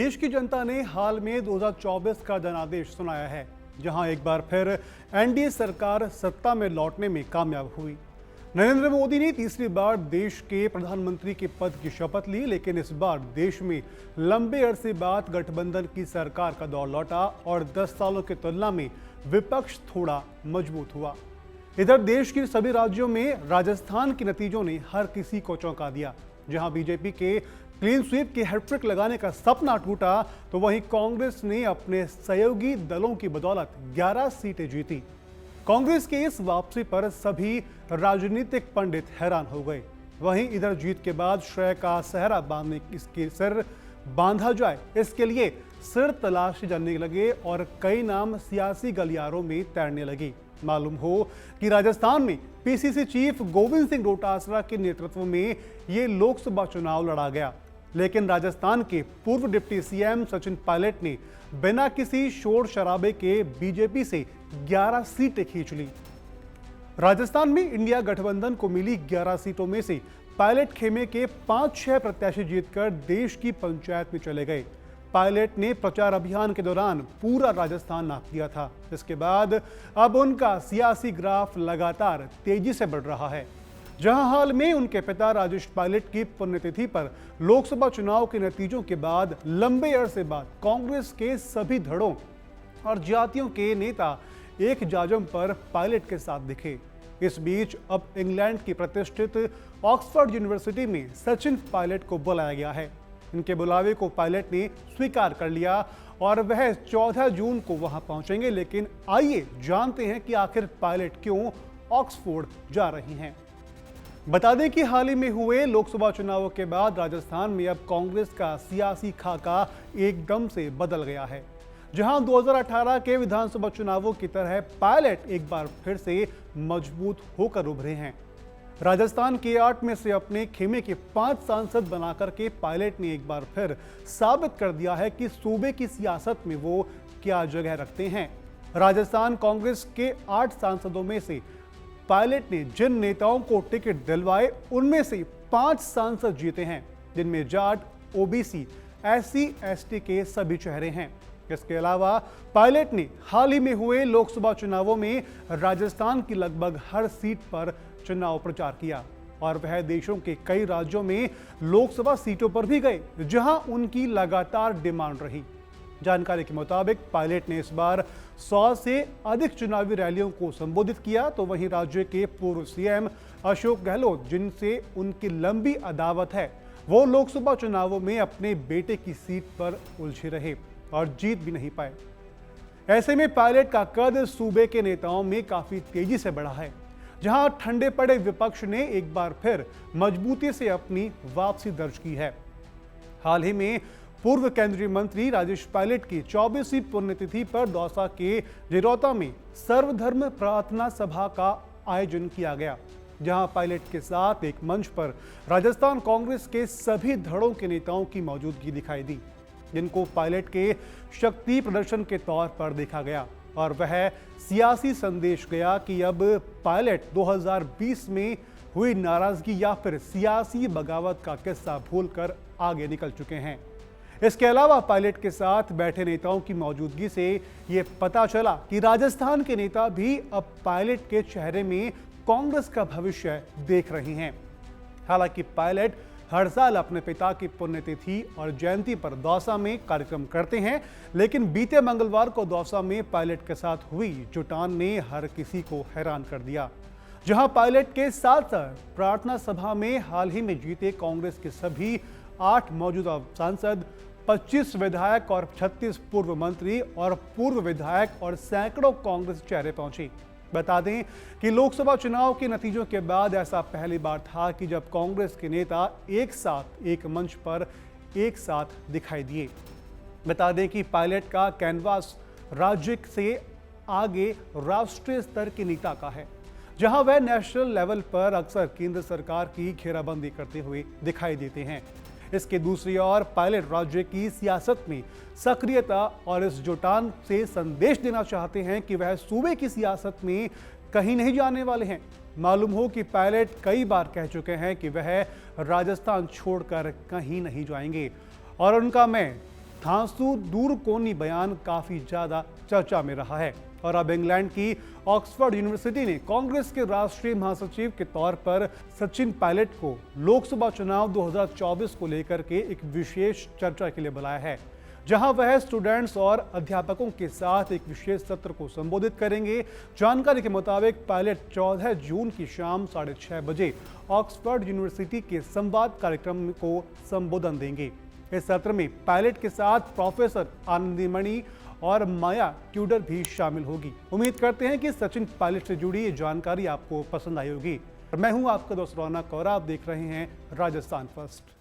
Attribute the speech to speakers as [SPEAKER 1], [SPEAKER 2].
[SPEAKER 1] देश की जनता ने हाल में 2024 का जनादेश सुनाया है, जहां एक बार फिर एनडीए सरकार सत्ता में लौटने में कामयाब हुई। नरेंद्र मोदी ने तीसरी बार देश के प्रधानमंत्री के पद की शपथ ली, लेकिन इस बार देश में लंबे अरसे बाद गठबंधन की सरकार का दौर लौटा और 10 सालों की तुलना में विपक्ष थोड़ा मजबूत हुआ। इधर देश के सभी राज्यों में राजस्थान के नतीजों ने हर किसी को चौंका दिया। जहां बीजेपी के क्लीन स्वीप की हैट्रिक लगाने का सपना टूटा, तो वहीं कांग्रेस ने अपने सहयोगी दलों की बदौलत 11 सीटें जीती। कांग्रेस के इस वापसी पर सभी राजनीतिक पंडित हैरान हो गए। वहीं इधर जीत के बाद श्रेय का सहरा बांधने इसके सिर बांधा जाए, इसके लिए सिर तलाशी जाने लगे और कई नाम सियासी गलियारों में तैरने लगी। मालूम हो कि राजस्थान में पीसीसी चीफ गोविंद सिंह डोटासरा के नेतृत्व में ये लोकसभा चुनाव लड़ा गया, लेकिन राजस्थान के पूर्व डिप्टी सीएम सचिन पायलट ने बिना किसी शोर शराबे के बीजेपी से 11 सीटें खींच ली। राजस्थान में इंडिया गठबंधन को मिली 11 सीटों में से पायलट खेमे के 5-6 प्रत्याशी जीतकर देश की पंचायत में चले गए। पायलट ने प्रचार अभियान के दौरान पूरा राजस्थान नाप दिया था। इसके बाद अब उनका सियासी ग्राफ लगातार तेजी से बढ़ रहा है। जहां हाल में उनके पिता राजेश पायलट की पुण्यतिथि पर लोकसभा चुनाव के नतीजों के बाद लंबे अरसे बाद कांग्रेस के सभी धड़ों और जातियों के नेता एक जाजम पर पायलट के साथ दिखे। इस बीच अब इंग्लैंड की प्रतिष्ठित ऑक्सफोर्ड यूनिवर्सिटी में सचिन पायलट को बुलाया गया है। इनके बुलावे को पायलट ने स्वीकार कर लिया और वह 14 जून को वहां पहुंचेंगे। लेकिन आइए जानते हैं कि आखिर पायलट क्यों ऑक्सफोर्ड जा रही हैं। बता दें कि हाल ही में हुए लोकसभा चुनावों के बाद राजस्थान में अब कांग्रेस का सियासी खाका एकदम से बदल गया है। जहां 2018 के विधानसभा चुनावों की तरह पायलट एक बार फिर से मजबूत होकर उभरे हैं। राजस्थान के 8 में से अपने खेमे के 5 सांसद बनाकर के पायलट ने एक बार फिर साबित कर दिया है कि सूबे की सियासत में वो क्या जगह रखते हैं। राजस्थान कांग्रेस के 8 सांसदों में से पायलट ने जिन नेताओं को टिकट दिलवाए, उनमें से 5 सांसद जीते हैं, जिनमें जाट, ओबीसी, SC, ST के सभी चेहरे हैं। इसके अलावा पायलट ने हाल ही में हुए लोकसभा चुनावों में राजस्थान की लगभग हर सीट पर चुनाव प्रचार किया और वह देशों के कई राज्यों में लोकसभा सीटों पर भी गए, जहां उनकी लगातार डिमांड रही। जानकारी के मुताबिक पायलट ने इस बार 100 से अधिक चुनावी रैलियों को संबोधित किया, तो वहीं राज्य के पूर्व सीएम अशोक गहलोत, जिनसे उनकी लंबी अदावत है, वो लोकसभा चुनावों में अपने बेटे की सीट पर उलझे रहे और जीत भी नहीं पाए। ऐसे में पायलट का कद सूबे के नेताओं में काफी तेजी से बढ़ा है। जहां ठंडे पड़े विपक्ष ने एक बार फिर मजबूती से अपनी वापसी दर्ज की है। हाल ही में पूर्व केंद्रीय मंत्री राजेश पायलट की 24वीं पुण्यतिथि पर दौसा के जिरौता में सर्वधर्म प्रार्थना सभा का आयोजन किया गया, जहां पायलट के साथ एक मंच पर राजस्थान कांग्रेस के सभी धड़ों के नेताओं की मौजूदगी दिखाई दी, जिनको पायलट के शक्ति प्रदर्शन के तौर पर देखा गया और वह सियासी संदेश गया कि अब पायलट 2020 में हुई नाराजगी या फिर सियासी बगावत का किस्सा भूलकर आगे निकल चुके हैं। इसके अलावा पायलट के साथ बैठे नेताओं की मौजूदगी से यह पता चला कि राजस्थान के नेता भी अब पायलट के चेहरे में कांग्रेस का भविष्य देख रहे हैं। हालांकि पायलट हर साल अपने पिता की पुण्यतिथि और जयंती पर दौसा में कार्यक्रम करते हैं, लेकिन बीते मंगलवार को दौसा में पायलट के साथ हुई जुटान ने हर किसी को हैरान कर दिया। जहां पायलट के साथ प्रार्थना सभा में हाल ही में जीते कांग्रेस के सभी 8 मौजूदा सांसद, 25 विधायक और 36 पूर्व मंत्री और पूर्व विधायक और सैकड़ों कांग्रेस चेहरे पहुंचे। बता दें कि लोकसभा चुनाव के नतीजों के बाद ऐसा पहली बार था कि जब कांग्रेस के नेता एक साथ एक मंच पर एक साथ दिखाई दिए। बता दें कि पायलट का कैनवास राज्य से आगे राष्ट्रीय स्तर के नेता का है, जहां वह नेशनल लेवल पर अक्सर केंद्र सरकार की घेराबंदी करते हुए दिखाई देते हैं। इसके दूसरी ओर पायलट राज्य की सियासत में सक्रियता और इस जुटान से संदेश देना चाहते हैं कि वह सूबे की सियासत में कहीं नहीं जाने वाले हैं। मालूम हो कि पायलट कई बार कह चुके हैं कि वह राजस्थान छोड़कर कहीं नहीं जाएंगे और उनका मैं धांसू दूरकोनी बयान काफी ज्यादा चर्चा में रहा है। और अब इंग्लैंड की ऑक्सफोर्ड यूनिवर्सिटी ने कांग्रेस के राष्ट्रीय महासचिव के तौर पर सचिन पायलट को लोकसभा चुनाव 2024 को लेकर के एक विशेष चर्चा के लिए बुलाया है, जहां वह स्टूडेंट्स और अध्यापकों के साथ एक विशेष सत्र को संबोधित करेंगे। जानकारी के मुताबिक पायलट 14 जून की शाम 6:30 बजे ऑक्सफोर्ड यूनिवर्सिटी के संवाद कार्यक्रम को संबोधन देंगे। इस सत्र में पायलट के साथ प्रोफेसर आनंदीमणि और माया ट्यूडर भी शामिल होगी। उम्मीद करते हैं कि सचिन पायलट से जुड़ी ये जानकारी आपको पसंद आई होगी। मैं हूं आपका दोस्त रौनक और आप देख रहे हैं राजस्थान फर्स्ट।